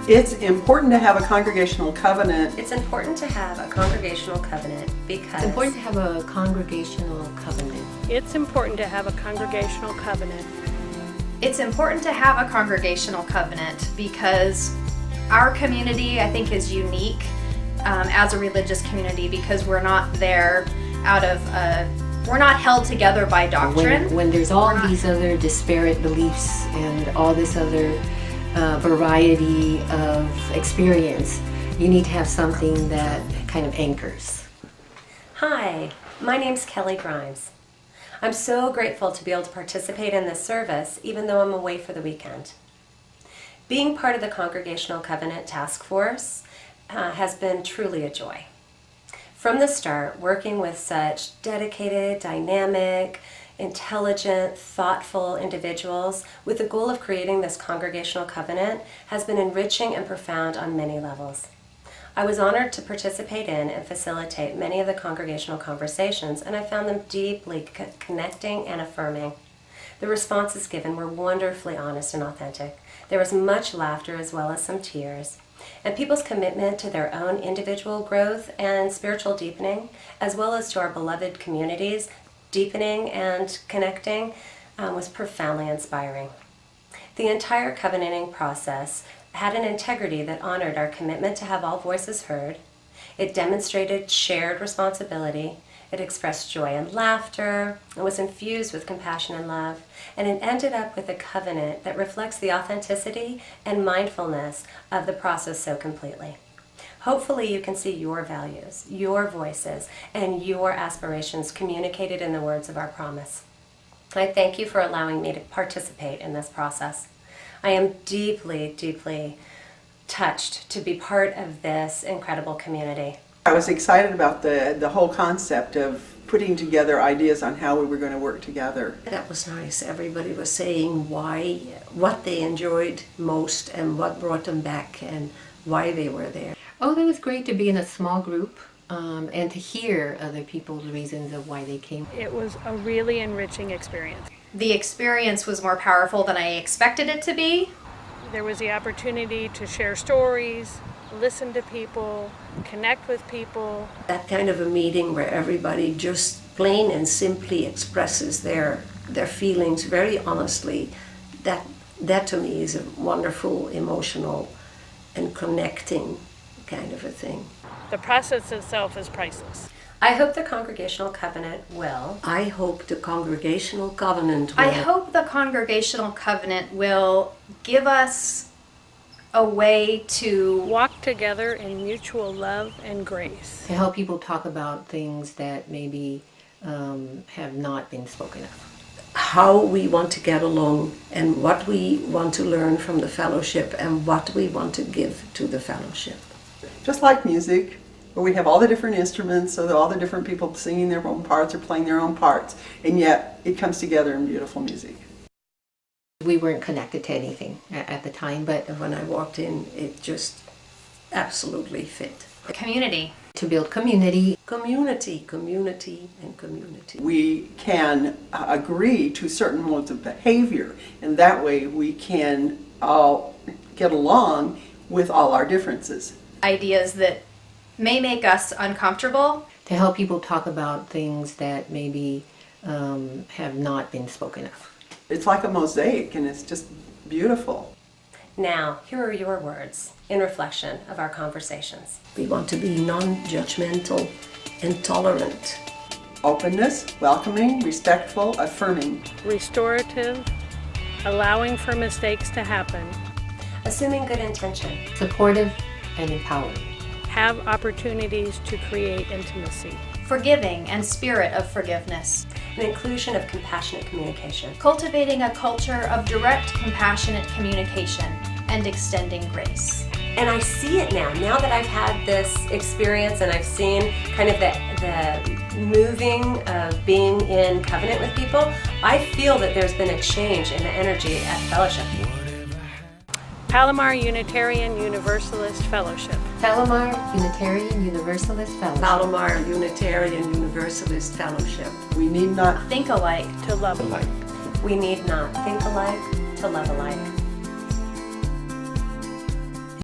It's important to have a congregational covenant. It's important to have a congregational covenant because It's important to have a congregational covenant. It's important to have a congregational covenant. It's important to have a congregational covenant because our community, I think, is unique as a religious community because we're not there we're not held together by doctrine. When there's all these other disparate beliefs and all this other variety of experience, you need to have something that kind of anchors. Hi, my name's Kelly Grimes. I'm so grateful to be able to participate in this service even though I'm away for the weekend. Being part of the Congregational Covenant Task Force has been truly a joy. From the start, working with such dedicated, dynamic, intelligent, thoughtful individuals with the goal of creating this congregational covenant has been enriching and profound on many levels. I was honored to participate in and facilitate many of the congregational conversations, and I found them deeply connecting and affirming. The responses given were wonderfully honest and authentic. There was much laughter as well as some tears. And people's commitment to their own individual growth and spiritual deepening, as well as to our beloved communities, deepening and connecting, was profoundly inspiring. The entire covenanting process had an integrity that honored our commitment to have all voices heard. It demonstrated shared responsibility. It expressed joy and laughter. It was infused with compassion and love. And it ended up with a covenant that reflects the authenticity and mindfulness of the process so completely. Hopefully you can see your values, your voices, and your aspirations communicated in the words of our promise. I thank you for allowing me to participate in this process. I am deeply, deeply touched to be part of this incredible community. I was excited about the whole concept of putting together ideas on how we were going to work together. That was nice. Everybody was saying what they enjoyed most and what brought them back and why they were there. Oh, it was great to be in a small group and to hear other people's reasons of why they came. It was a really enriching experience. The experience was more powerful than I expected it to be. There was the opportunity to share stories, listen to people, connect with people. That kind of a meeting where everybody just plain and simply expresses their feelings very honestly, that to me is a wonderful, emotional, and connecting kind of a thing. The process itself is priceless. I hope the Congregational Covenant will. I hope the Congregational Covenant will. I hope the Congregational Covenant will give us a way to Walk together in mutual love and grace. To help people talk about things that maybe have not been spoken of. How we want to get along and what we want to learn from the fellowship and what we want to give to the fellowship. Just like music, where we have all the different instruments, so that all the different people singing their own parts or playing their own parts, and yet it comes together in beautiful music. We weren't connected to anything at the time, but When I walked in, it just absolutely fit. community. to build community. Community, community, and community. We can agree to certain modes of behavior, and that way we can all get along with all our differences. Ideas that may make us uncomfortable. To help people talk about things that maybe have not been spoken of. It's like a mosaic, and it's just beautiful. Now, here are your words in reflection of our conversations. We want to be non-judgmental and tolerant. Openness, welcoming, respectful, affirming. Restorative, allowing for mistakes to happen. Assuming good intention. Supportive and empowering. Have opportunities to create intimacy. Forgiving and spirit of forgiveness. An inclusion of compassionate communication. Cultivating a culture of direct, compassionate communication and extending grace. And I see it now that I've had this experience and I've seen kind of the moving of being in covenant with people, I feel that there's been a change in the energy at Fellowship. Palomar Unitarian Universalist Fellowship. Palomar Unitarian Universalist Fellowship. Palomar Unitarian Universalist Fellowship. We need not Think alike. To love We need not think alike to love alike.